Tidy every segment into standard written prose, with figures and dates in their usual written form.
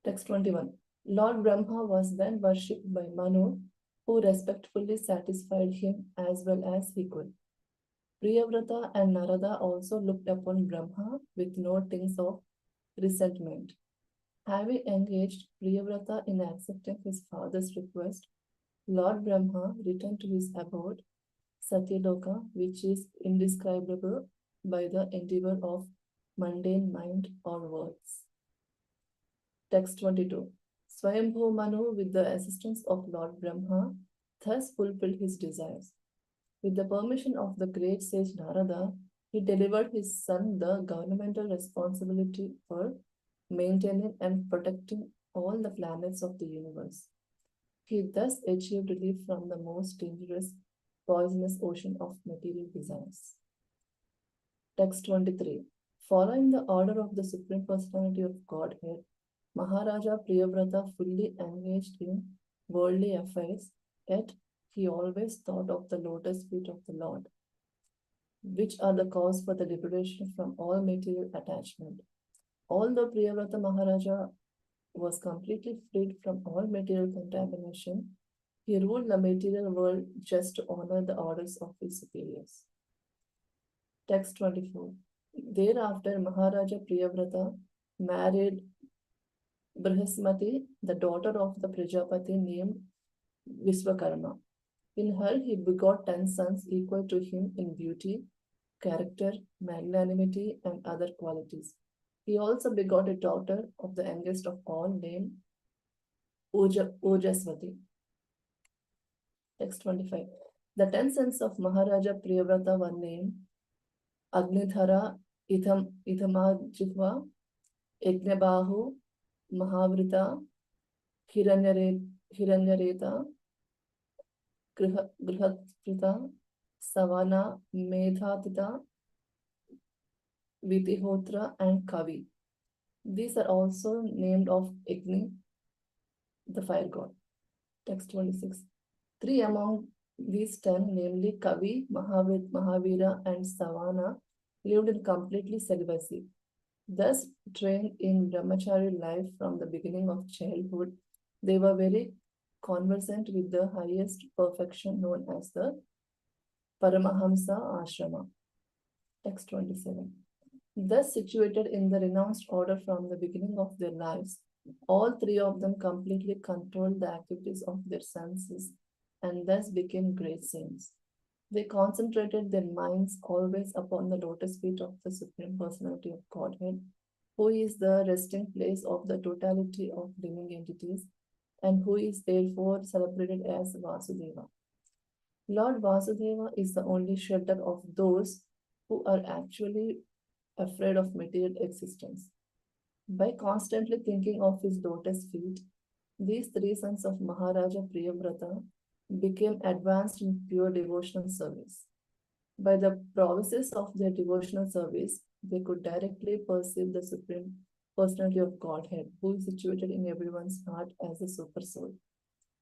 Text 21. Lord Brahma was then worshipped by Manu, who respectfully satisfied him as well as he could. Priyavrata and Narada also looked upon Brahma with no tinge of resentment. Having engaged Priyavrata in accepting his father's request, Lord Brahma returned to his abode, Satyaloka, which is indescribable by the endeavor of mundane mind or words. Text 22. Swayambhu Manu, with the assistance of Lord Brahma, thus fulfilled his desires. With the permission of the great sage Narada, he delivered his son the governmental responsibility for maintaining and protecting all the planets of the universe. He thus achieved relief from the most dangerous, poisonous ocean of material desires. Text 23. Following the order of the Supreme Personality of Godhead, Maharaja Priyavrata fully engaged in worldly affairs, yet he always thought of the lotus feet of the Lord, which are the cause for the liberation from all material attachment. Although Priyavrata Maharaja was completely freed from all material contamination, he ruled the material world just to honor the orders of his superiors. Text 24. Thereafter, Maharaja Priyavrata married Brihaspati, the daughter of the Prajapati named Visvakarma. In her, he begot 10 sons equal to him in beauty, character, magnanimity, and other qualities. He also begot a daughter of the youngest of all named Ojaswati. Text 25. The 10 sons of Maharaja Priyavrata were named Agnidhara, Ithamajihva, Yajnabahu, Mahavrita, Hiranyareta, Grihakrita, Savana, Medhatita, Vitihotra, and Kavi. These are also named of Agni, the fire god. Text 26. Three among these 10, namely Kavi, Mahavira, and Savana, lived in completely celibacy. Thus, trained in brahmachari life from the beginning of childhood, they were very conversant with the highest perfection known as the Paramahamsa Ashrama. Text 27. Thus situated in the renounced order from the beginning of their lives, all three of them completely controlled the activities of their senses and thus became great saints. They concentrated their minds always upon the lotus feet of the Supreme Personality of Godhead, who is the resting place of the totality of living entities and who is therefore celebrated as Vasudeva. Lord Vasudeva is the only shelter of those who are actually afraid of material existence. By constantly thinking of his lotus feet, these three sons of Maharaja Priyavrata became advanced in pure devotional service. By the promises of their devotional service, they could directly perceive the Supreme Personality of Godhead, who is situated in everyone's heart as a super soul,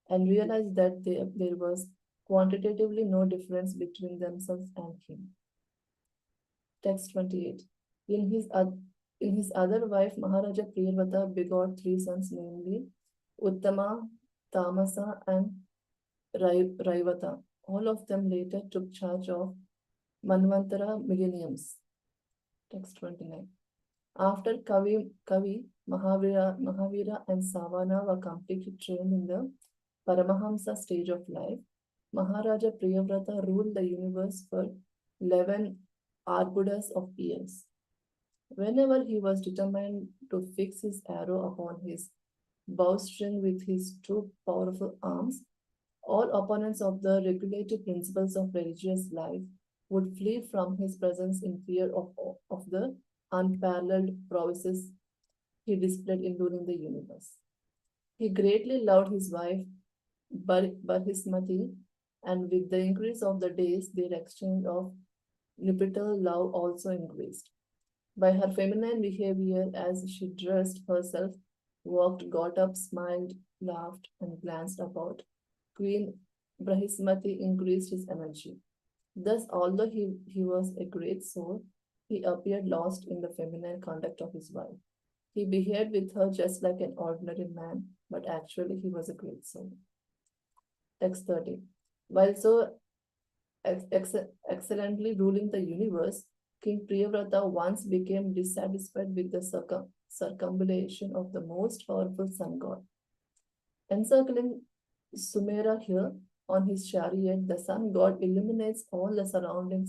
and realize that there was quantitatively no difference between themselves and him. Text 28. In his, in his other wife, Maharaja Priyavrata begot three sons, namely Uttama, Tamasa, and Raivata. All of them later took charge of Manvantara millenniums. Text 29. After Kavi, Mahavira, and Savana were completely trained in the Paramahamsa stage of life, Maharaja Priyavrata ruled the universe for 11 arbudas of years. Whenever he was determined to fix his arrow upon his bowstring with his two powerful arms, all opponents of the regulative principles of religious life would flee from his presence in fear of the unparalleled prowesses he displayed in ruling the universe. He greatly loved his wife, Barhismati, and with the increase of the days, their exchange of nuptial love also increased. By her feminine behavior, as she dressed herself, walked, got up, smiled, laughed, and glanced about, Queen Brahismati increased his energy. Thus, although he was a great soul, he appeared lost in the feminine conduct of his wife. He behaved with her just like an ordinary man, but actually he was a great soul. Text 30. While so excellently ruling the universe, King Priyavrata once became dissatisfied with the circumambulation of the most powerful sun god. Encircling Sumera here on his chariot, the sun god illuminates all the surrounding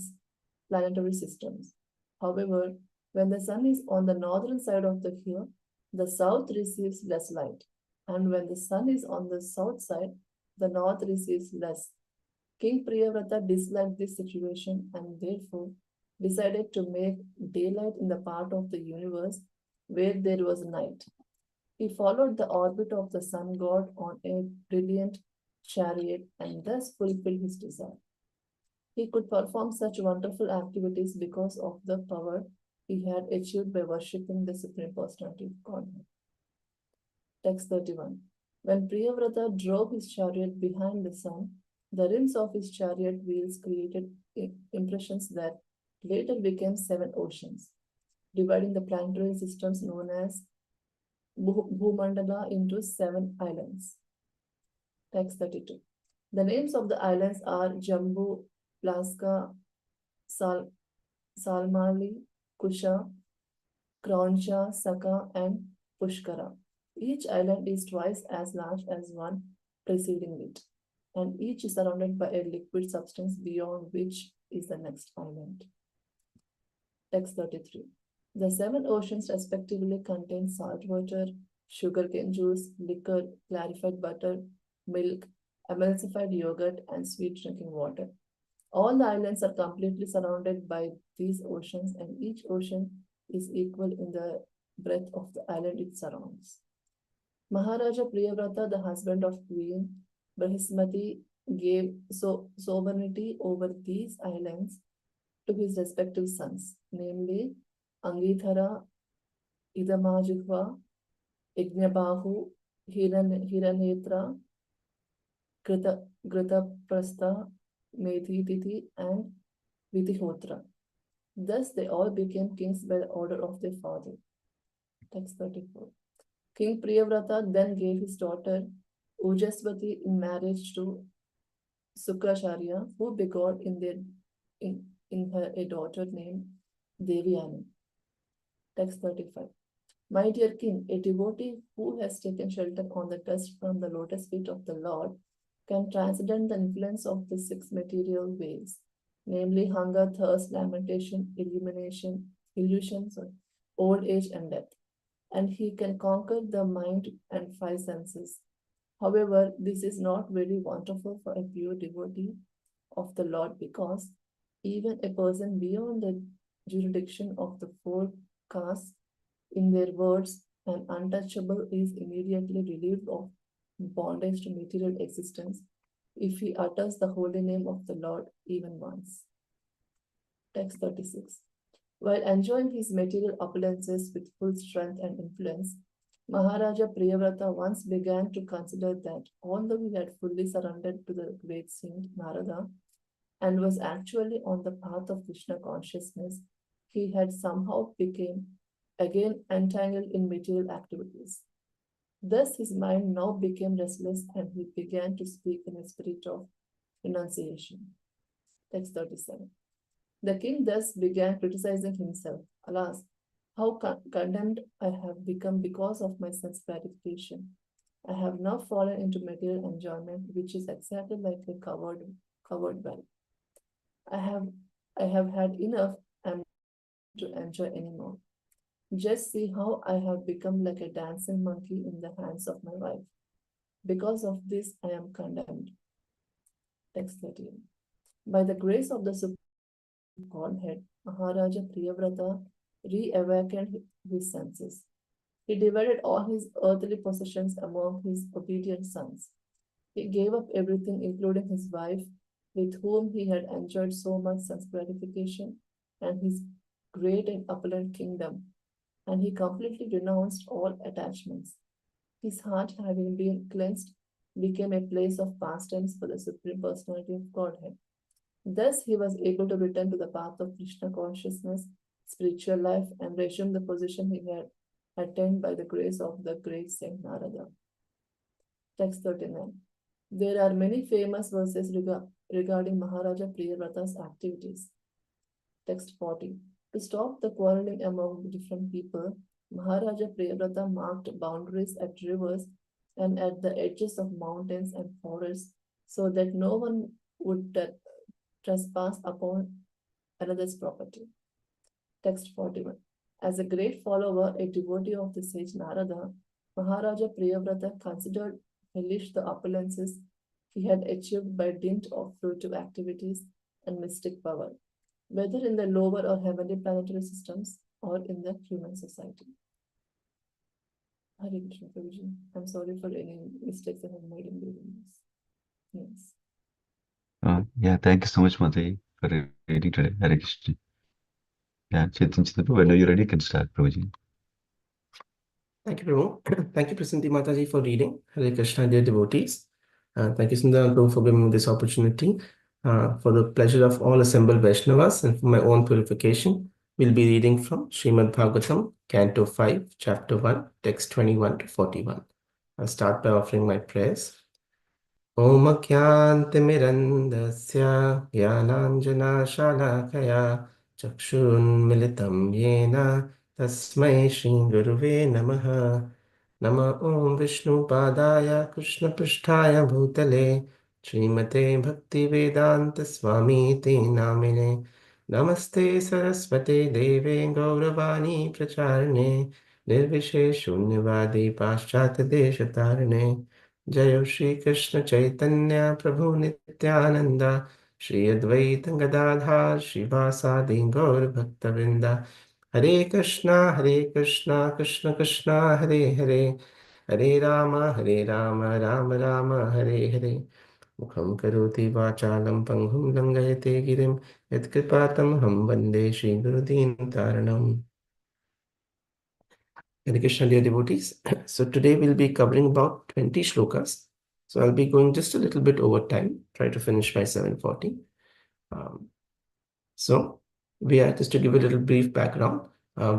planetary systems. However, when the sun is on the northern side of the here, the south receives less light, and when the sun is on the south side, the north receives less. King Priyavrata disliked this situation and therefore decided to make daylight in the part of the universe where there was night. He followed the orbit of the sun god on a brilliant chariot and thus fulfilled his desire. He could perform such wonderful activities because of the power he had achieved by worshipping the Supreme Personality of Godhead. Text 31. When Priyavrata drove his chariot behind the sun, the rims of his chariot wheels created impressions that later became 7 oceans, dividing the planetary systems known as Bhumandala into 7 islands. Text 32. The names of the islands are Jambu, Plaska, Salmali, Kusha, Krauncha, Saka, and Pushkara. Each island is twice as large as one preceding it, and each is surrounded by a liquid substance beyond which is the next island. Text 33. The 7 oceans respectively contain salt water, sugarcane juice, liquor, clarified butter, milk, emulsified yogurt, and sweet drinking water. All the islands are completely surrounded by these oceans, and each ocean is equal in the breadth of the island it surrounds. Maharaja Priyavrata, the husband of Queen Brahismati, gave sovereignty over these islands to his respective sons, namely Angithara, Idamajihva, Ignabahu, Hiranetra, Gritaprastha, Medhititi, and Vitihotra. Thus they all became kings by the order of their father. Text 34. King Priyavrata then gave his daughter Ujaswati in marriage to Sukracharya, who begot in her a daughter named Devyani. Text 35. My dear king, a devotee who has taken shelter on the dust from the lotus feet of the Lord can transcend the influence of the 6 material waves, namely hunger, thirst, lamentation, illusions, old age, and death. And he can conquer the mind and 5 senses. However, this is not very wonderful for a pure devotee of the Lord because even a person beyond the jurisdiction of the 4 castes, in their words, an untouchable is immediately relieved of bondage to material existence if he utters the holy name of the Lord even once. Text 36. While enjoying his material opulences with full strength and influence, Maharaja Priyavrata once began to consider that although he had fully surrendered to the great saint Narada and was actually on the path of Krishna consciousness, he had somehow become again entangled in material activities. Thus his mind now became restless and he began to speak in a spirit of renunciation. Text 37. The king thus began criticizing himself. Alas, how condemned I have become because of my sense gratification. I have now fallen into material enjoyment, which is exactly like a covered well. I have had enough and to enjoy anymore. Just see how I have become like a dancing monkey in the hands of my wife. Because of this, I am condemned. Text 13. By the grace of the Supreme Godhead, Maharaja Priyavrata re-awakened his senses. He divided all his earthly possessions among his obedient sons. He gave up everything, including his wife, with whom he had enjoyed so much sense gratification, and his great and opulent kingdom, and he completely renounced all attachments. His heart, having been cleansed, became a place of pastimes for the Supreme Personality of Godhead. Thus, he was able to return to the path of Krishna consciousness, spiritual life, and resume the position he had attained by the grace of the great Saint Narada. Text 39. There are many famous verses regarding Maharaja Priyavrata's activities. Text 40. To stop the quarreling among different people, Maharaja Priyavrata marked boundaries at rivers and at the edges of mountains and forests so that no one would trespass upon another's property. Text 41. As a great follower, a devotee of the sage Narada, Maharaja Priyavrata considered hellish the opulences he had achieved by dint of fruitive activities and mystic power, whether in the lower or heavenly planetary systems or in the human society. Hare Krishna Prabhuji. I'm sorry for any mistakes I have made in reading this. Yes. Yeah, thank you so much, Mataji, for reading today. Hare Krishna. Yeah, Chaitanya Prabhu, whenever you're ready, you can start, Prabhuji. Thank you, Prabhu. Thank you, Prasanti Mataji, for reading. Hare Krishna, dear devotees. Thank you, Sundar Prabhu, for giving me this opportunity. For the pleasure of all assembled Vaishnavas and for my own purification, we'll be reading from Srimad Bhagavatam, Canto 5, Chapter 1, text 21 to 41. I'll start by offering my prayers. Om Kyantimirandasya Jnananjanashalakaya Chakshunmilitam Yena Tasmai Shri Guruve Namaha. Nama Om Vishnu Padaya Krishna Pristhaya Bhutale Srimate Bhakti Vedanta Swami Te Namine. Namaste Saraswate Deve Gauravani Pracharane Nirvishesh Shunyavadi Paschat Deshatarane. जय श्री कृष्ण चैतन्य प्रभु नित्यानंद श्री अद्वैत गदाधर श्रीवासादि गौर भक्तवृंद हरे कृष्णा कृष्ण कृष्णा हरे हरे हरे राम राम राम हरे हरे मुखं करोति वाचालं पंगुं लंघयते गिरिं यत्कृपातमहं वन्दे श्रीगुरुदीनतारणम्. Hare Krishna, dear devotees. So today we'll be covering about 20 shlokas. So I'll be going just a little bit over time, try to finish by 7:40. So we are, just to give a little brief background,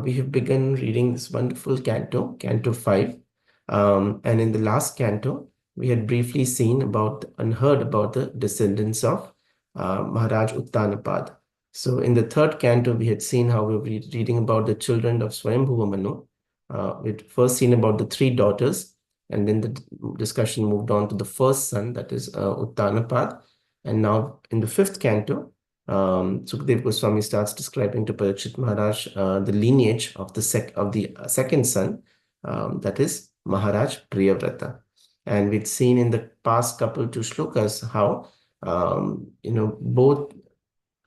we have begun reading this wonderful canto, Canto 5. And in the last canto, we had briefly seen about and heard about the descendants of Maharaj Uttanapad. So in the third canto, we had seen how we were reading about the children of Swayambhuva Manu. We'd first seen about the three daughters, and then the discussion moved on to the first son, that is Uttanapad. And now in the fifth canto, Sukadeva Goswami starts describing to Parikshit Maharaj the lineage of the second son, that is Maharaj Priyavrata. And we'd seen in the past couple two shlokas how both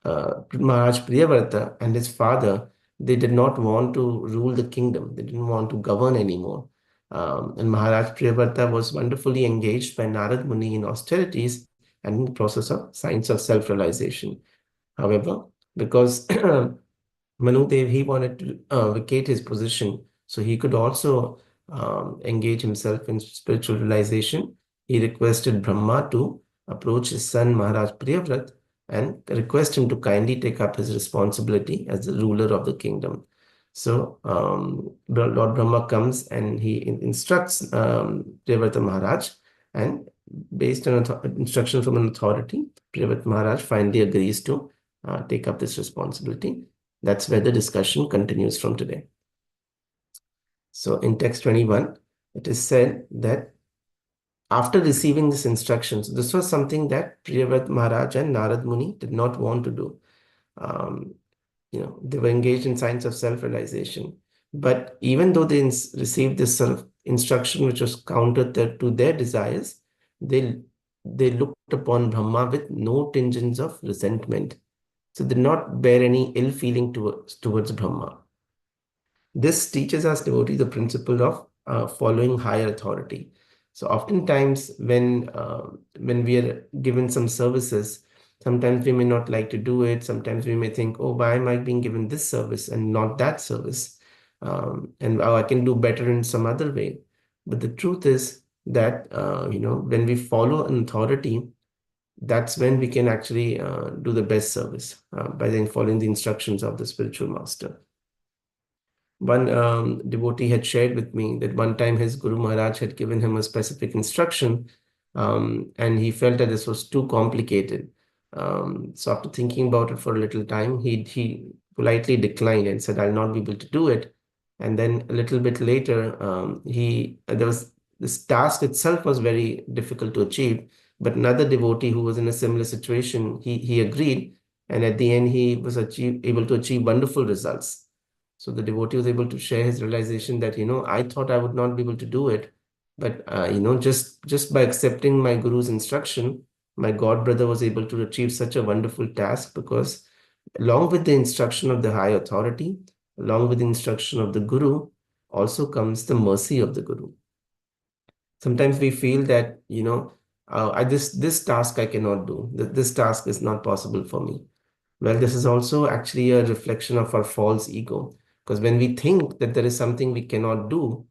Maharaj Priyavrata and his father, they did not want to rule the kingdom. They didn't want to govern anymore. And Maharaj Priyavrata was wonderfully engaged by Narad Muni in austerities and in the process of science of self-realization. However, because Manudev, he wanted to vacate his position so he could also engage himself in spiritual realization, he requested Brahma to approach his son Maharaj Priyavrat and request him to kindly take up his responsibility as the ruler of the kingdom. So Lord Brahma comes and he instructs Priyavrata Maharaj, and based on instruction from an authority, Priyavrata Maharaj finally agrees to take up this responsibility. That's where the discussion continues from today. So in text 21, it is said that after receiving these instructions, this was something that Priyavrata Maharaj and Narad Muni did not want to do. They were engaged in science of self-realization. But even though they received this sort of instruction which was counter to their desires, they looked upon Brahma with no tinges of resentment. So they did not bear any ill feeling towards Brahma. This teaches us devotees the principle of following higher authority. So oftentimes when we are given some services, sometimes we may not like to do it. Sometimes we may think, oh, why am I being given this service and not that service? And I can do better in some other way. But the truth is that, when we follow an authority, that's when we can actually do the best service by then following the instructions of the spiritual master. one devotee had shared with me that one time his Guru Maharaj had given him a specific instruction, and he felt that this was too complicated. So after thinking about it for a little time, he politely declined and said, "I'll not be able to do it." And then a little bit later, there was this task itself was very difficult to achieve. But another devotee who was in a similar situation, he agreed, and at the end he was able to achieve wonderful results. So the devotee was able to share his realization that, I thought I would not be able to do it, but just by accepting my guru's instruction, my god brother was able to achieve such a wonderful task, because along with the instruction of the high authority, along with the instruction of the guru, also comes the mercy of the guru. Sometimes we feel that, this task I cannot do. This task is not possible for me. Well, this is also actually a reflection of our false ego. Because when we think that there is something we cannot do,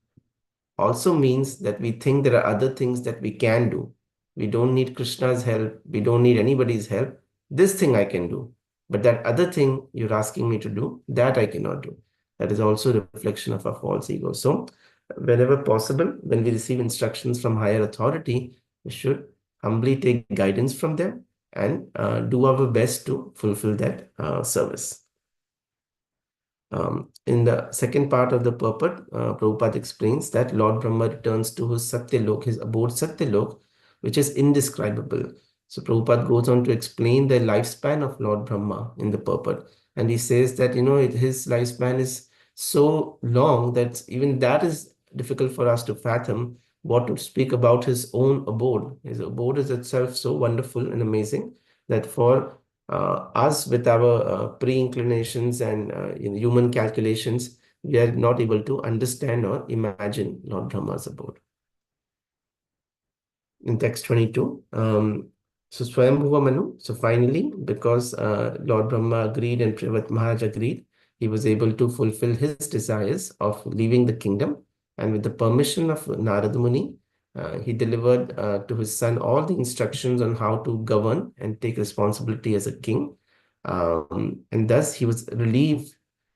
also means that we think there are other things that we can do. We don't need Krishna's help. We don't need anybody's help. This thing I can do. But that other thing you're asking me to do, that I cannot do. That is also a reflection of our false ego. So, whenever possible, when we receive instructions from higher authority, we should humbly take guidance from them and do our best to fulfill that service. In the second part of the purport, Prabhupada explains that Lord Brahma returns to his Satyalok, his abode Satyalok, which is indescribable. So Prabhupada goes on to explain the lifespan of Lord Brahma in the purport. And he says that, his lifespan is so long that even that is difficult for us to fathom. What to speak about his own abode. His abode is itself so wonderful and amazing that for us with our pre-inclinations and human calculations, we are not able to understand or imagine Lord Brahma's abode. In text 22, so Swayambhuva Manu, so finally, because Lord Brahma agreed and Priyavat Maharaj agreed, he was able to fulfill his desires of leaving the kingdom. And with the permission of Narada Muni, he delivered to his son all the instructions on how to govern and take responsibility as a king. And thus he was relieved,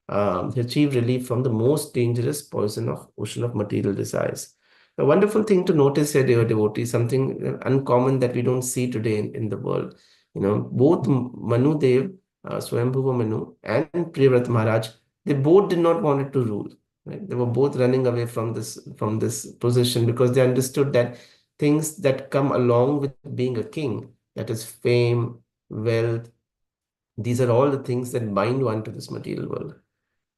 he achieved relief from the most dangerous poison of ocean of material desires. A wonderful thing to notice here, dear devotees, something uncommon that we don't see today in the world. Both Manu Dev, Swayambhuva Manu, and Priyavrat Maharaj, they both did not want to rule. Right? They were both running away from this position because they understood that things that come along with being a king, that is fame, wealth, these are all the things that bind one to this material world.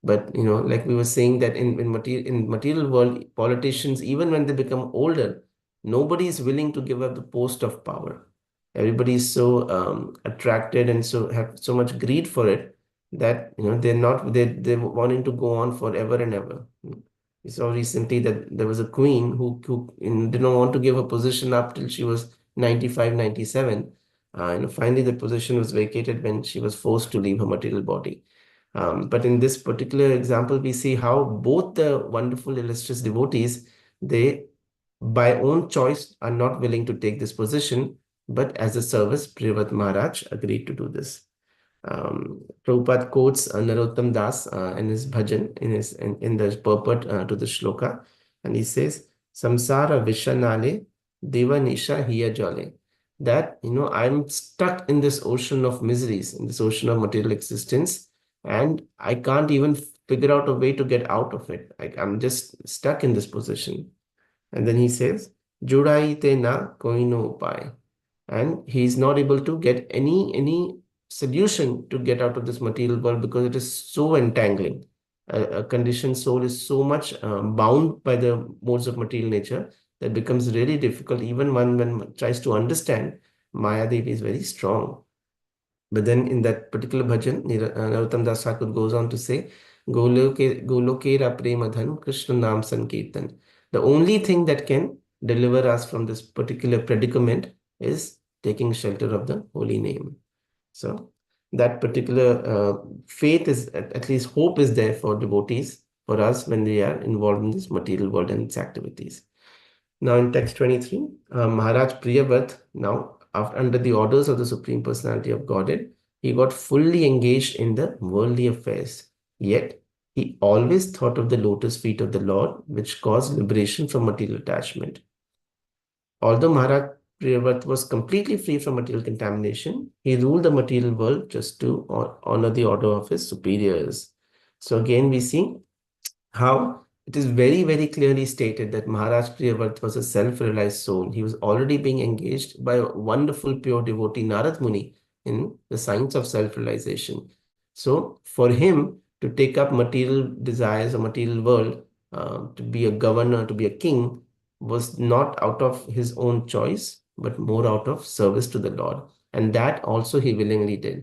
But like we were saying that in material world, politicians, even when they become older, nobody is willing to give up the post of power. Everybody is so attracted and so have so much greed for it that they're wanting to go on forever and ever. We saw recently that there was a queen who did not want to give her position up till she was 95, 97. Finally the position was vacated when she was forced to leave her material body. But in this particular example, we see how both the wonderful illustrious devotees, they by own choice are not willing to take this position, but as a service, Priyavat Maharaj agreed to do this. Prabhupada quotes Narottam Das in his bhajan, in the purport to the shloka, and he says, Samsara Vishanale Deva Nisha Hiya Jale. That, I'm stuck in this ocean of miseries, in this ocean of material existence, and I can't even figure out a way to get out of it. I'm just stuck in this position. And then he says, Judai te na koi no upay. And he's not able to get any solution to get out of this material world because it is so entangling. A conditioned soul is so much bound by the modes of material nature that becomes really difficult. Even when one tries to understand, Maya Devi is very strong. But then in that particular bhajan, Narottam Das Thakur goes on to say, Golokera prema dhan Krishna naam sankirtan. The only thing that can deliver us from this particular predicament is taking shelter of the holy name. So that particular faith is, at least hope is there for devotees, for us when we are involved in this material world and its activities. Now in text 23, Maharaj Priyavat, now under the orders of the Supreme Personality of Godhead, he got fully engaged in the worldly affairs. Yet, He always thought of the lotus feet of the Lord, which caused liberation from material attachment. Although Maharaj Priyavrata was completely free from material contamination, he ruled the material world just to honor the order of his superiors. So again, we see how it is very, very clearly stated that Maharaj Priyavrata was a self-realized soul. He was already being engaged by a wonderful pure devotee, Narad Muni, in the science of self-realization. So for him to take up material desires, a material world, to be a governor, to be a king, was not out of his own choice, but more out of service to the Lord. And that also he willingly did.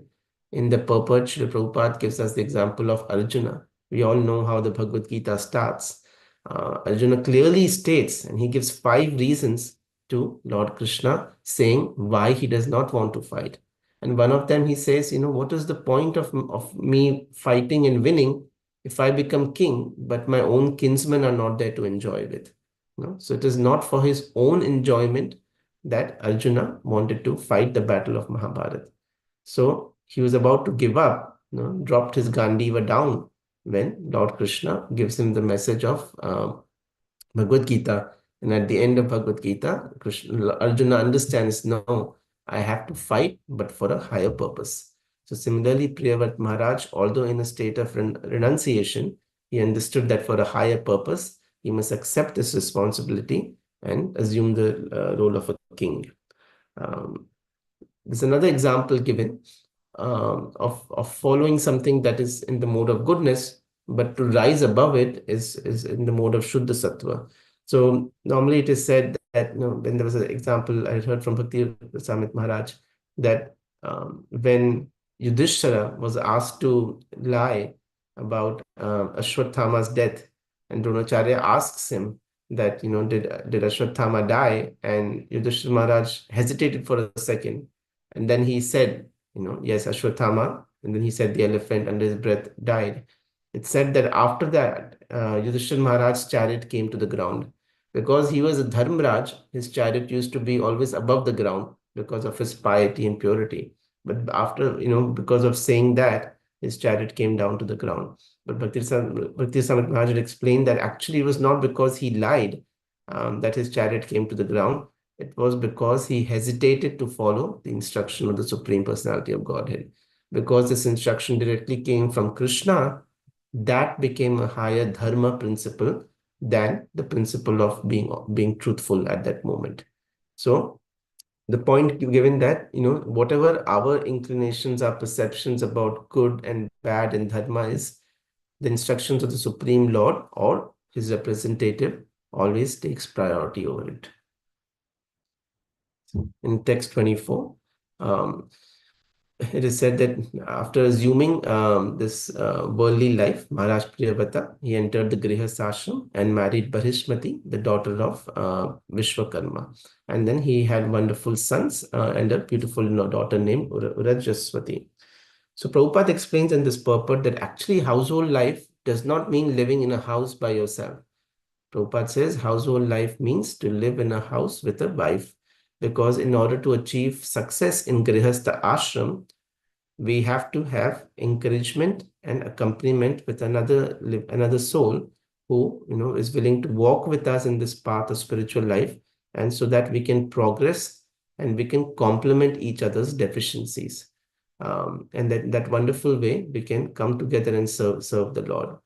In the purport, Srila Prabhupada gives us the example of Arjuna. We all know how the Bhagavad Gita starts. Arjuna clearly states, and he gives 5 reasons to Lord Krishna, saying why he does not want to fight. And one of them he says, what is the point of me fighting and winning if I become king, but my own kinsmen are not there to enjoy with? So it is not for his own enjoyment that Arjuna wanted to fight the battle of Mahabharata. So he was about to give up, dropped his Gandiva down when Lord Krishna gives him the message of Bhagavad Gita. And at the end of Bhagavad Gita, Arjuna understands, no, I have to fight, but for a higher purpose. So similarly, Priyavrata Maharaj, although in a state of renunciation, he understood that for a higher purpose, he must accept this responsibility and assume the role of a king. There's another example given of following something that is in the mode of goodness, but to rise above it is in the mode of Shuddha Sattva. So normally it is said that, when there was an example I heard from Bhakti Samit Maharaj, that when Yudhishthira was asked to lie about Ashwatthama's death, and Dronacharya asks him that, did Ashwatthama die? And Yudhishthira Maharaj hesitated for a second, and then he said, yes, Ashwatthama, and then he said the elephant under his breath died. It's said that after that, Yudhishthira Maharaj's chariot came to the ground. Because he was a Dharmraj, his chariot used to be always above the ground because of his piety and purity. But after, because of saying that, his chariot came down to the ground. But Bhakti Samit Maharaj explained that actually it was not because he lied that his chariot came to the ground. It was because he hesitated to follow the instruction of the Supreme Personality of Godhead. Because this instruction directly came from Krishna, that became a higher dharma principle than the principle of being truthful at that moment. So the point given that, whatever our inclinations, our perceptions about good and bad and dharma is, the instructions of the Supreme Lord or his representative always takes priority over it. In text 24, it is said that after assuming this worldly life, Maharaj Priyavrata, he entered the Grihastha ashram and married Barishmati, the daughter of Vishwakarma. And then he had wonderful sons and a beautiful daughter named Urajaswati. So Prabhupada explains in this purport that actually household life does not mean living in a house by yourself. Prabhupada says household life means to live in a house with a wife. Because in order to achieve success in Grihastha ashram, we have to have encouragement and accompaniment with another soul who is willing to walk with us in this path of spiritual life, and so that we can progress and we can complement each other's deficiencies. And that wonderful way we can come together and serve the Lord.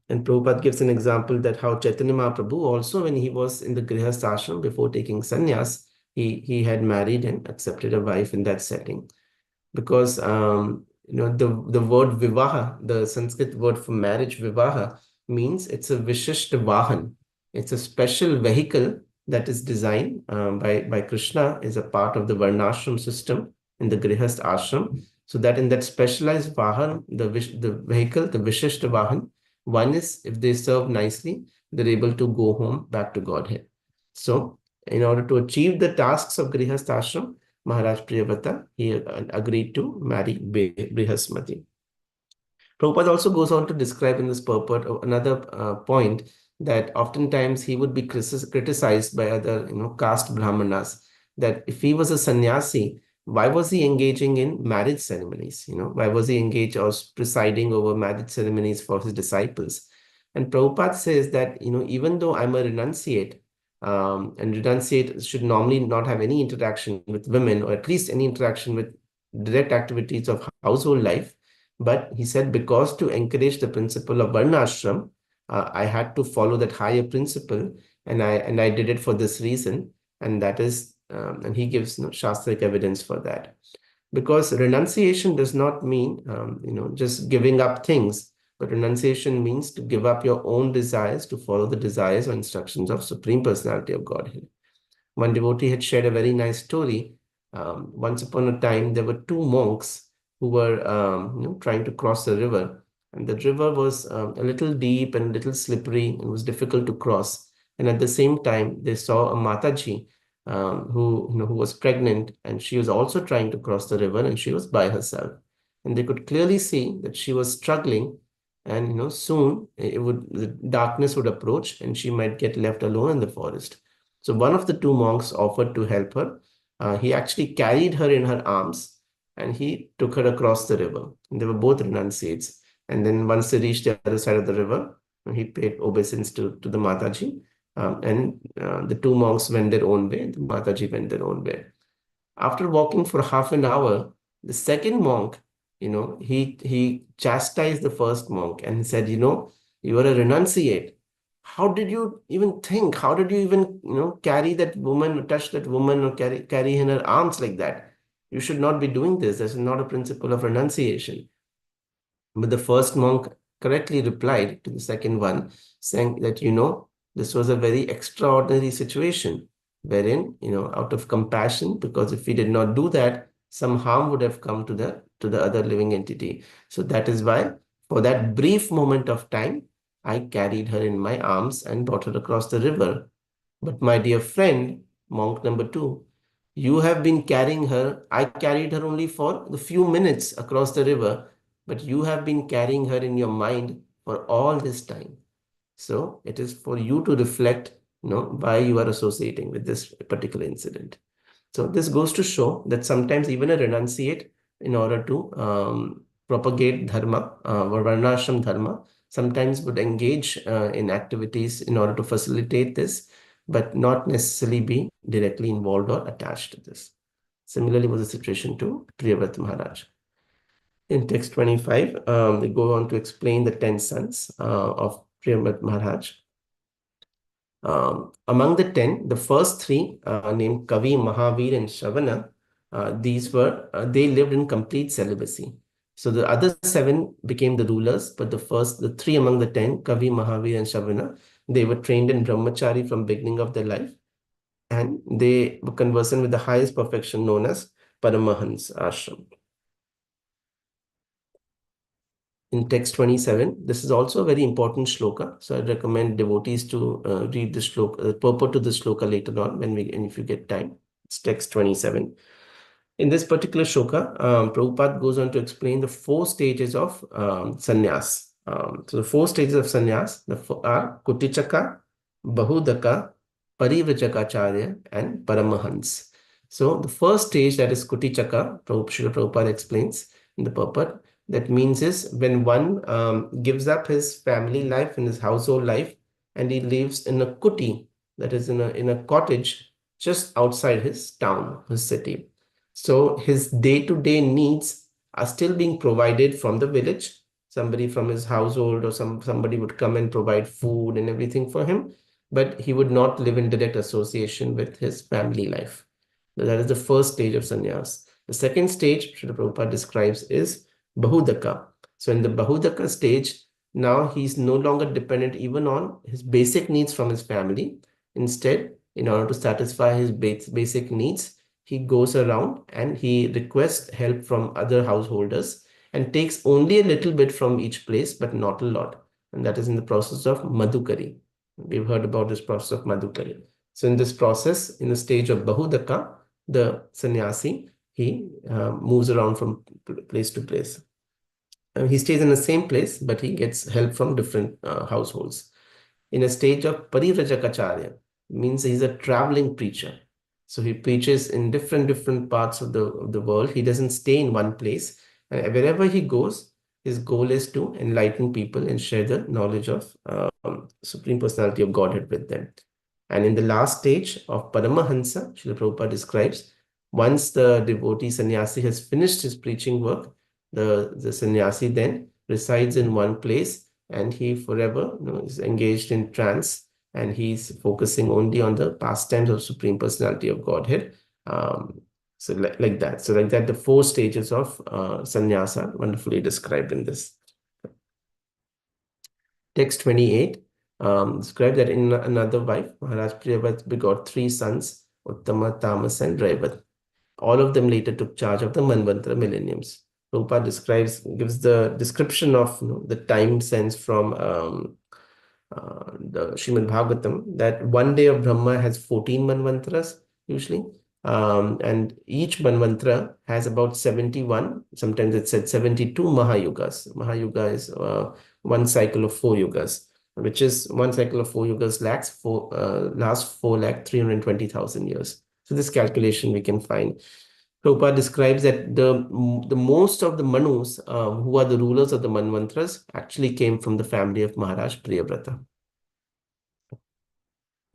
And Prabhupada gives an example that how Chaitanya Mahaprabhu also, when he was in the Grihastha ashram before taking sannyas, he had married and accepted a wife in that setting. Because the word vivaha, the Sanskrit word for marriage, vivaha, means it's a vishishta vahan. It's a special vehicle that is designed by Krishna, is a part of the varnashram system in the Grihastha ashram. So that in that specialized vahan, the vehicle, the vishishta vahan, one is, if they serve nicely, they're able to go home back to Godhead. So in order to achieve the tasks of Grihastha ashram, Maharaj Priyavrata, he agreed to marry Brihaspati. Prabhupada also goes on to describe in this purport another point, that oftentimes he would be criticized by other caste brahmanas, that if he was a sannyasi, why was he engaging in marriage ceremonies? Why was he engaged or presiding over marriage ceremonies for his disciples? And Prabhupada says that, even though I'm a renunciate, and renunciate should normally not have any interaction with women, or at least any interaction with direct activities of household life. But he said, because to encourage the principle of Varna Ashram, I had to follow that higher principle, and I did it for this reason, and that is, and he gives Shastric evidence for that. Because renunciation does not mean, just giving up things, but renunciation means to give up your own desires to follow the desires or instructions of Supreme Personality of Godhead. One devotee had shared a very nice story. Once upon a time, there were two monks who were trying to cross the river. And the river was a little deep and a little slippery and was difficult to cross. And at the same time, they saw a Mataji who was pregnant, and she was also trying to cross the river, and she was by herself. And they could clearly see that she was struggling, and soon the darkness would approach and she might get left alone in the forest. So one of the two monks offered to help her. He actually carried her in her arms and he took her across the river. And they were both renunciates. And then once they reached the other side of the river, he paid obeisance to the Mataji. And the two monks went their own way. The Mataji went their own way. After walking for half an hour, the second monk, he chastised the first monk and said, you are a renunciate. How did you even think? How did you even, carry that woman, or touch that woman, or carry in her arms like that? You should not be doing this. This is not a principle of renunciation. But the first monk correctly replied to the second one, saying that, this was a very extraordinary situation, wherein, out of compassion, because if we did not do that, some harm would have come to the other living entity. So that is why, for that brief moment of time, I carried her in my arms and brought her across the river. But my dear friend, monk number 2, you have been carrying her. I carried her only for the few minutes across the river, but you have been carrying her in your mind for all this time. So it is for you to reflect, why you are associating with this particular incident. So this goes to show that sometimes even a renunciate, in order to propagate dharma, or varnashram dharma, sometimes would engage in activities in order to facilitate this, but not necessarily be directly involved or attached to this. Similarly was the situation to Priyavrata Maharaj. In text 25, they go on to explain the 10 sons of Priyavrata Maharaj. Among the 10, the first 3 named Kavi, Mahavir, and Shravana, they lived in complete celibacy. So the other 7 became the rulers, but the 3 among the 10, Kavi, Mahavir, and Shravana, they were trained in brahmachari from beginning of their life, and they were conversant with the highest perfection known as Paramahans ashram. In text 27, this is also a very important shloka. So I recommend devotees to read the shloka, purport to the shloka later on and if you get time. It's text 27. In this particular shloka, Prabhupada goes on to explain the 4 stages of sannyas. So the 4 stages of sannyas are Kutichaka, Bahudaka, Parivrajagacharya, and Paramahans. So the first stage, that is Kutichaka, Srila Prabhupada explains in the purport. That means is when one gives up his family life and his household life, and he lives in a kuti, that is in a cottage just outside his town, his city. So his day-to-day needs are still being provided from the village. Somebody from his household or somebody would come and provide food and everything for him, but he would not live in direct association with his family life. So that is the first stage of sannyas. The second stage, Srila Prabhupada describes, is Bahudaka. So in the Bahudaka stage, now he's no longer dependent even on his basic needs from his family. Instead, in order to satisfy his basic needs, he goes around and he requests help from other householders and takes only a little bit from each place, but not a lot. And that is in the process of Madhukari. We've heard about this process of Madhukari. So in this process, in the stage of Bahudaka, the sannyasi, he moves around from place to place. He stays in the same place, but he gets help from different households. In a stage of Parivrajagacharya, means he's a traveling preacher. So he preaches in different parts of the world. He doesn't stay in one place. And wherever he goes, his goal is to enlighten people and share the knowledge of Supreme Personality of Godhead with them. And in the last stage of Paramahansa, Srila Prabhupada describes, once the devotee sannyasi has finished his preaching work, the sannyasi then resides in one place and he forever is engaged in trance, and he's focusing only on the pastimes of Supreme Personality of Godhead. So like that. So like that, the 4 stages of sannyasa are wonderfully described in this. Text 28 describes that in another wife, Maharaj Priyavat begot 3 sons, Uttama, Tamas, and Raivat. All of them later took charge of the Manvantara millenniums. Prabhupada gives the description of the time sense from the Srimad Bhagavatam, that one day of Brahma has 14 Manvantaras usually. And each Manvantara has about 71, sometimes it said 72 Mahayugas. Mahayuga is one cycle of 4 yugas, which is one cycle of 4 yugas lasts 4,320,000 years. So this calculation we can find. Prabhupada describes that the most of the Manus, who are the rulers of the Manvantras, actually came from the family of Maharaj Priyavrata.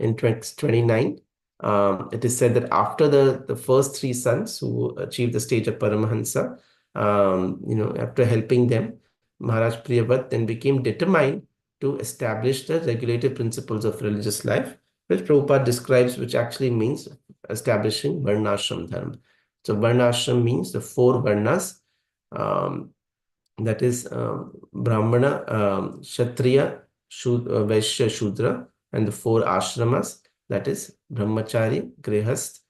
In text 29, it is said that after the first 3 sons who achieved the stage of Paramahansa, after helping them, Maharaj Priyavat then became determined to establish the regulative principles of religious life, which Prabhupada describes, which actually means establishing Varnashram Dharma. So Varnashram means the 4 Varnas, that is Brahmana, Kshatriya, Vaishya, Shudra, and the 4 ashramas, that is Brahmachari, Grihast,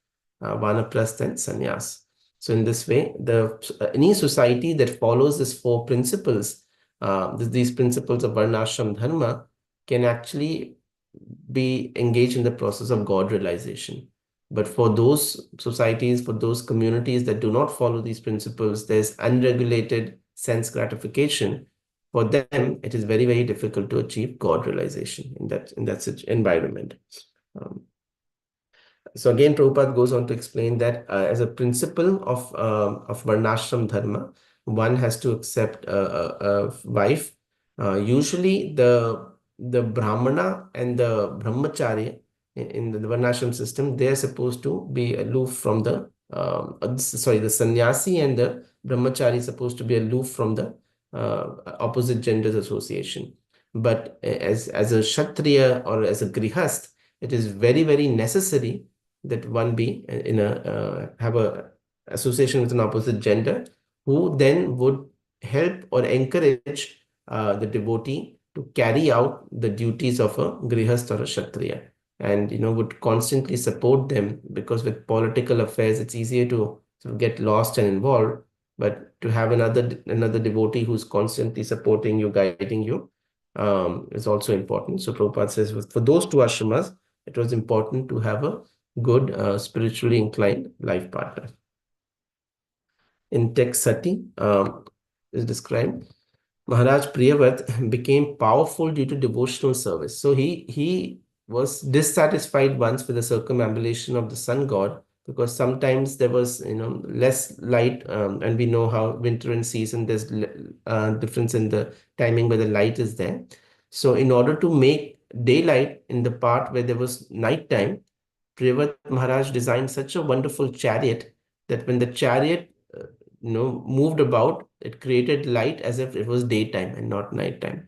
Vanaprastha, and Sannyas. So in this way, any society that follows these 4 principles, these principles of Varnashram Dharma, can actually be engaged in the process of God realization. But for those societies, for those communities that do not follow these principles, there's unregulated sense gratification. For them, it is very, very difficult to achieve God realization in that environment. So again, Prabhupada goes on to explain that as a principle of Varnashram Dharma, one has to accept a wife. Usually the Brahmana and the Brahmachari in the Varnashram system, they are supposed to be aloof from the sannyasi and the Brahmachari is supposed to be aloof from the opposite genders association. But as a Kshatriya or as a Grihast, it is very, very necessary that one be have a association with an opposite gender, who then would help or encourage the devotee to carry out the duties of a Grihast or a Kshatriya, and would constantly support them, because with political affairs it's easier to sort of get lost and involved, but to have another devotee who's constantly supporting you, guiding you, is also important. So Prabhupada says for those 2 ashramas, it was important to have a good spiritually inclined life partner. In text 30 is described, Maharaj Priyavat became powerful due to devotional service. So he was dissatisfied once with the circumambulation of the sun god, because sometimes there was less light, and we know how winter and season there's difference in the timing where the light is there. So in order to make daylight in the part where there was night time, Priyavat Maharaj designed such a wonderful chariot that when the chariot moved about, it created light as if it was daytime and not nighttime.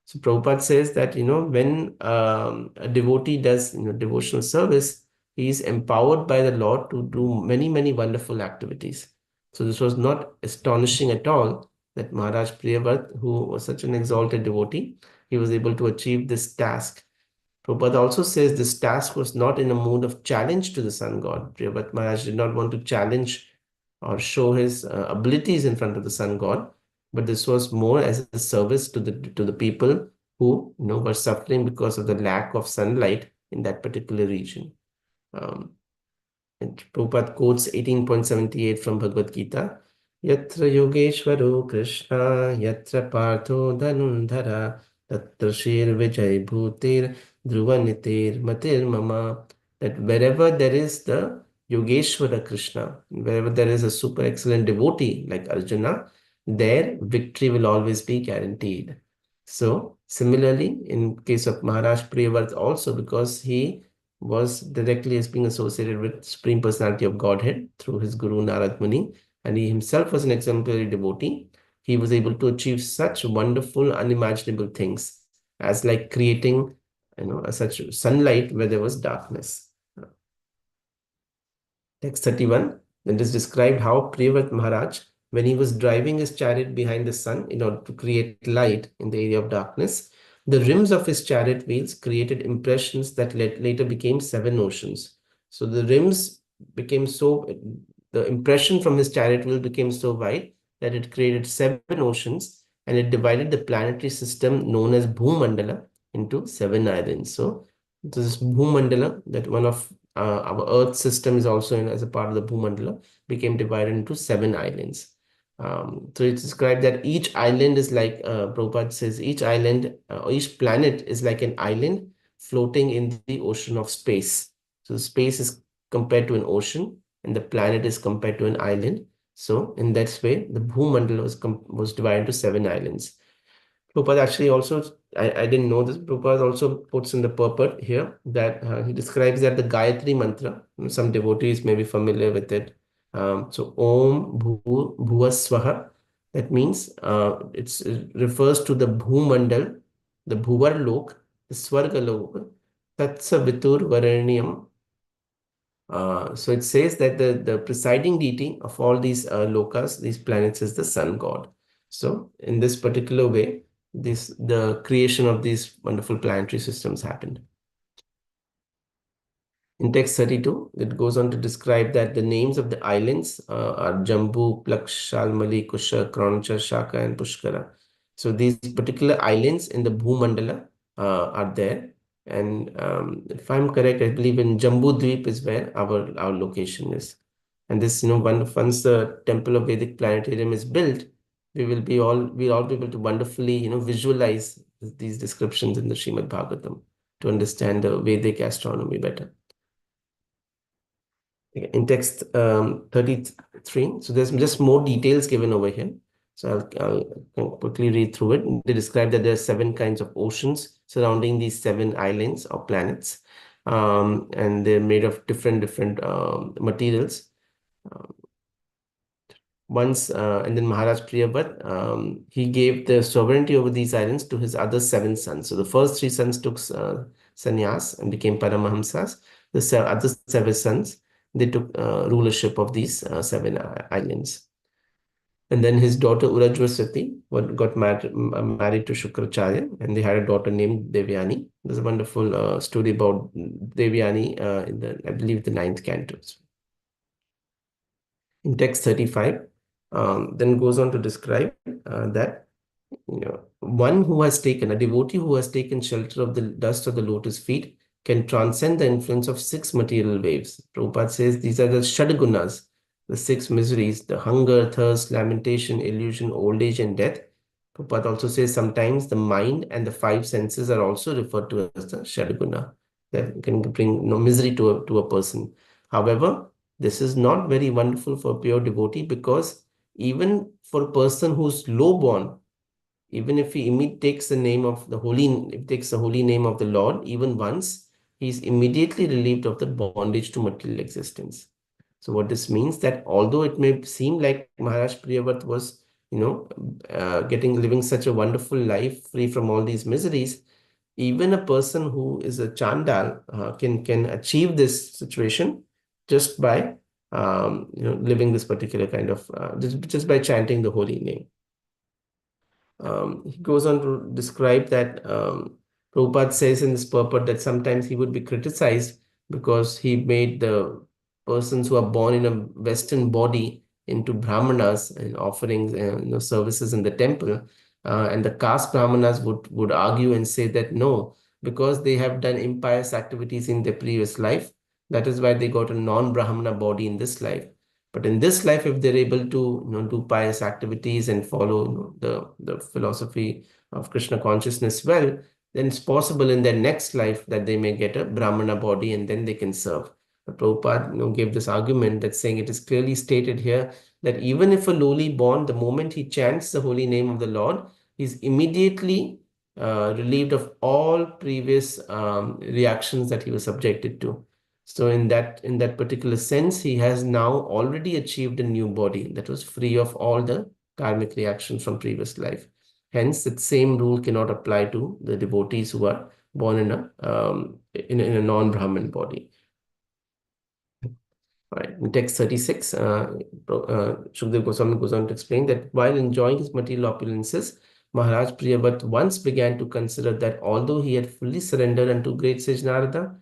So Prabhupada says that when a devotee does devotional service, he is empowered by the Lord to do many, many wonderful activities. So this was not astonishing at all that Maharaj Priyavat, who was such an exalted devotee, he was able to achieve this task. Prabhupada also says this task was not in a mood of challenge to the sun god. Priyavat Maharaj did not want to challenge or show his abilities in front of the sun god, but this was more as a service to the people who were suffering because of the lack of sunlight in that particular region. And Prabhupada quotes 18.78 from Bhagavad Gita. Yatra Yogeshwaro Krishna, Yatra Partho Dhanundhara, Tatra Shir Vijay Bhutir, Dhruva Nitir Matir Mama. That wherever there is the Yogeshwara Krishna. Wherever there is a super excellent devotee like Arjuna, their victory will always be guaranteed. So, similarly, in case of Maharaj Priyavart also, because he was directly as being associated with Supreme Personality of Godhead through his Guru Narad Muni, and he himself was an exemplary devotee, he was able to achieve such wonderful, unimaginable things as like creating, such sunlight where there was darkness. Text 31, then it is described how Priyavrat Maharaj, when he was driving his chariot behind the sun in order to create light in the area of darkness, the rims of his chariot wheels created impressions that later became 7 oceans. So the rims became so, the impression from his chariot wheel became so wide that it created 7 oceans, and it divided the planetary system known as Bhumandala into 7 islands. So this Bhumandala, that one of our Earth system is also as a part of the Bhumandala, became divided into 7 islands. So it's described that each island is like, Prabhupada says, each island, each planet is like an island floating in the ocean of space. So space is compared to an ocean, and the planet is compared to an island. So in that way, the Bhumandala was divided into 7 islands. Prabhupada actually also, I didn't know this, Prabhupada also puts in the purport here that he describes that the Gayatri mantra, some devotees may be familiar with it. So Om Bhuva Swaha, that means it refers to the Bhumandal, the Bhuvar Lok, the Swarga Lok, Tatsa Vitur Varanyam. So it says that the presiding deity of all these lokas, these planets, is the sun god. So in this particular way, the creation of these wonderful planetary systems happened. In text 32, it goes on to describe that the names of the islands are Jambu, Plaksh, Shalmali, Kusha, Kroncha, Shaka, and Pushkara. So these particular islands in the Bhumandala are there. And if I'm correct, I believe in Jambu Dweep is where our location is. And this, once the Temple of Vedic Planetarium is built, we'll all be able to wonderfully, visualize these descriptions in the Srimad Bhagavatam to understand the Vedic astronomy better. In text 33, so there's just more details given over here. So I'll quickly read through it. They describe that there are 7 kinds of oceans surrounding these 7 islands or planets, and they're made of different materials. And then Maharaj Priyavrat, he gave the sovereignty over these islands to his other 7 sons. So the first 3 sons took sannyas and became Paramahamsas. The other 7 sons, they took rulership of these 7 islands. And then his daughter Urajvasati got married to Shukracharya, and they had a daughter named Devyani. There's a wonderful story about Devyani in I believe, the 9th canto. In text 35, then goes on to describe that one who has taken, a devotee who has taken shelter of the dust of the lotus feet can transcend the influence of 6 material waves. Prabhupada says these are the Shadagunas, the 6 miseries, the hunger, thirst, lamentation, illusion, old age, and death. Prabhupada also says sometimes the mind and the 5 senses are also referred to as the Shadaguna that can bring misery to a person. However, this is not very wonderful for a pure devotee, because even for a person who's low born, even if he takes the holy name of the Lord even once, he's immediately relieved of the bondage to material existence. So what this means, that although it may seem like Maharaj Priyavrat was, living such a wonderful life free from all these miseries, even a person who is a Chandal can achieve this situation just by living this particular kind of just by chanting the holy name. He goes on to describe that Prabhupada says in this purport that sometimes he would be criticized because he made the persons who are born in a Western body into Brahmanas and offering services in the temple. And the caste Brahmanas would argue and say that no, because they have done impious activities in their previous life, that is why they got a non-Brahmana body in this life. But in this life, if they're able to do pious activities and follow the philosophy of Krishna consciousness well, then it's possible in their next life that they may get a Brahmana body and then they can serve. Prabhupada gave this argument that saying it is clearly stated here that even if a lowly born, the moment he chants the holy name of the Lord, he is immediately relieved of all previous reactions that he was subjected to. So in that particular sense, he has now already achieved a new body that was free of all the karmic reactions from previous life. Hence, that same rule cannot apply to the devotees who are born in a non-Brahmin body. Right. In text 36, Shukdev Goswami goes on to explain that while enjoying his material opulences, Maharaj Priyavat once began to consider that although he had fully surrendered unto great sage Narada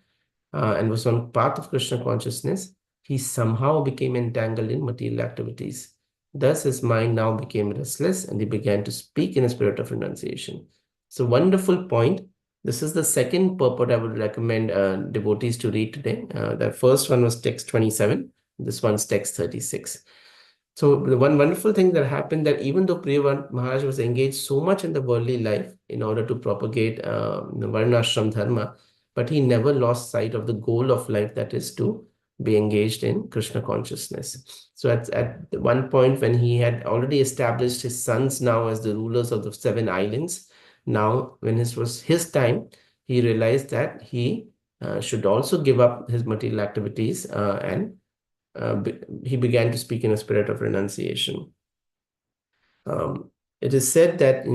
and was on path of Krishna consciousness, he somehow became entangled in material activities. Thus, his mind now became restless and he began to speak in a spirit of renunciation. So, wonderful point. This is the second purport I would recommend devotees to read today. The first one was text 27. This one's text 36. So the one wonderful thing that happened that even though Priya Maharaj was engaged so much in the worldly life in order to propagate the Varnashram Dharma, but he never lost sight of the goal of life, that is to be engaged in Krishna consciousness. So at one point when he had already established his sons now as the rulers of the 7 islands, now when it was his time, he realized that he should also give up his material activities and he began to speak in a spirit of renunciation. It is said that,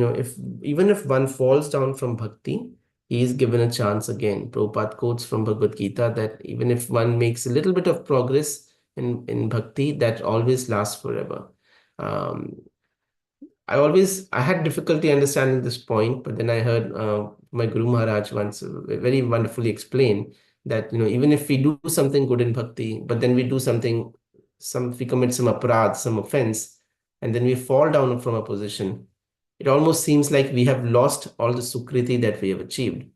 even if one falls down from bhakti, he is given a chance again. Prabhupada quotes from Bhagavad Gita that even if one makes a little bit of progress in bhakti, that always lasts forever. I had difficulty understanding this point, but then I heard my Guru Maharaj once very wonderfully explain that, even if we do something good in bhakti, but then we do we commit some aparadh, some offense, and then we fall down from a position, it almost seems like we have lost all the sukriti that we have achieved.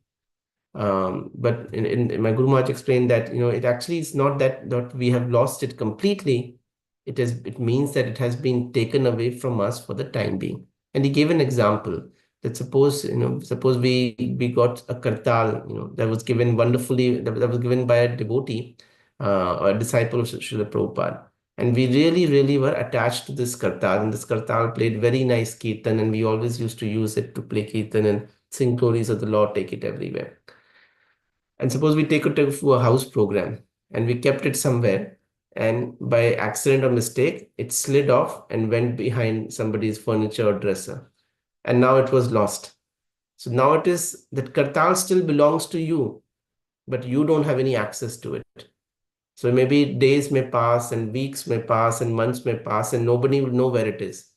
But in my Guru Maharaj explained that, it actually is not that we have lost it completely. It means that it has been taken away from us for the time being. And he gave an example that suppose we got a kartal, that was given wonderfully, that was given by a devotee, or a disciple of Srila Prabhupada. And we really, really were attached to this kartal, and this kartal played very nice kirtan, and we always used to use it to play kirtan and sing glories of the Lord, take it everywhere. And suppose we take it to a house program and we kept it somewhere, and by accident or mistake, it slid off and went behind somebody's furniture or dresser. And now it was lost. So now it is that kartal still belongs to you, but you don't have any access to it. So maybe days may pass and weeks may pass and months may pass and nobody will know where it is.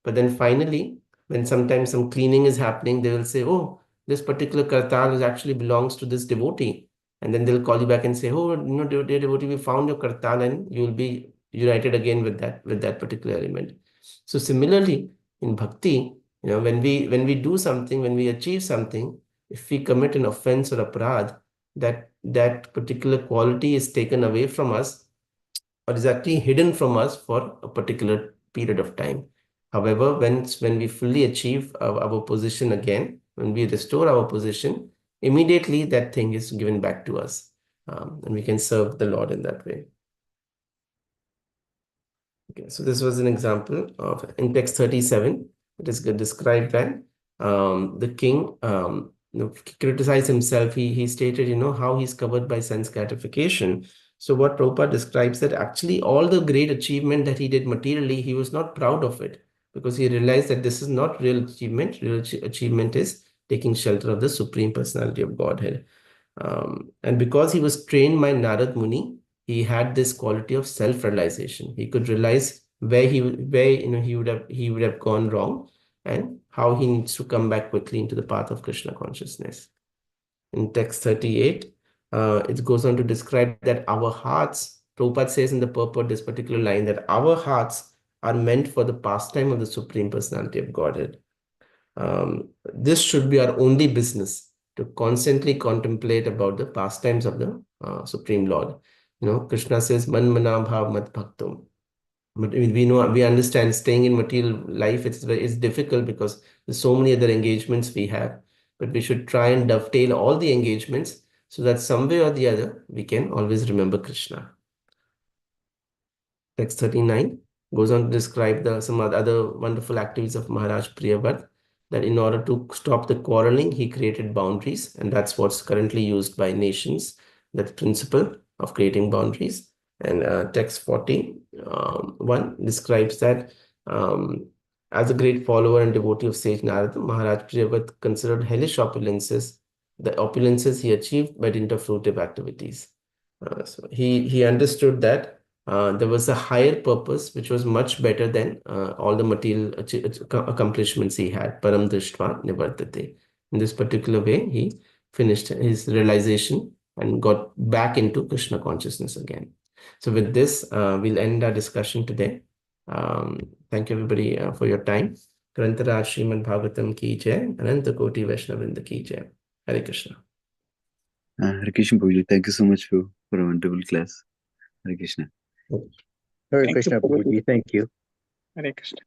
But then finally, when sometimes some cleaning is happening, they will say, oh, this particular kartal actually belongs to this devotee. And then they'll call you back and say, oh, dear devotee, we found your kartal, and you will be united again with that particular element. So similarly, in bhakti, when we do something, when we achieve something, if we commit an offense or aparadh, that particular quality is taken away from us or is actually hidden from us for a particular period of time. However, when we fully achieve our position again, when we restore our position, immediately that thing is given back to us, and we can serve the Lord in that way. Okay, so this was an example of in text 37. It is described when the king criticized himself. He stated, how he's covered by sense gratification. So what Prabhupada describes that actually all the great achievement that he did materially, he was not proud of it because he realized that this is not real achievement. Real achievement is taking shelter of the Supreme Personality of Godhead. And because he was trained by Narad Muni, he had this quality of self-realization. He could realize where he would have gone wrong and how he needs to come back quickly into the path of Krishna consciousness. In text 38, it goes on to describe that our hearts, Prabhupada says in the purport this particular line, that our hearts are meant for the pastime of the Supreme Personality of Godhead. This should be our only business, to constantly contemplate about the pastimes of the Supreme Lord. Krishna says, Man mana bhav mat bhaktum. But we understand staying in material life, it's difficult because there's so many other engagements we have. But we should try and dovetail all the engagements so that some way or the other we can always remember Krishna. Text 39 goes on to describe some other wonderful activities of Maharaj Priyavat, that in order to stop the quarreling, he created boundaries, and that's what's currently used by nations, that principle of creating boundaries. And text 41 describes that as a great follower and devotee of sage Narada, Maharaj Priyavat considered hellish opulences, the opulences he achieved by dint of fruitive activities. So he understood that there was a higher purpose which was much better than all the material accomplishments he had. Param drishtva nivartate. In this particular way, he finished his realization and got back into Krishna consciousness again. So with this, we'll end our discussion today. Thank you everybody for your time. Grantara Srimad Bhagavatam ki jai, Ananta Koti Vaishnavrinda ki jai. Hare Krishna. Hare Krishna, Prabhuji. Thank you so much for a wonderful class. Hare Krishna. Hare Thank you, Krishna, Prabhuji. Prabhuji. Thank you. Hare Krishna.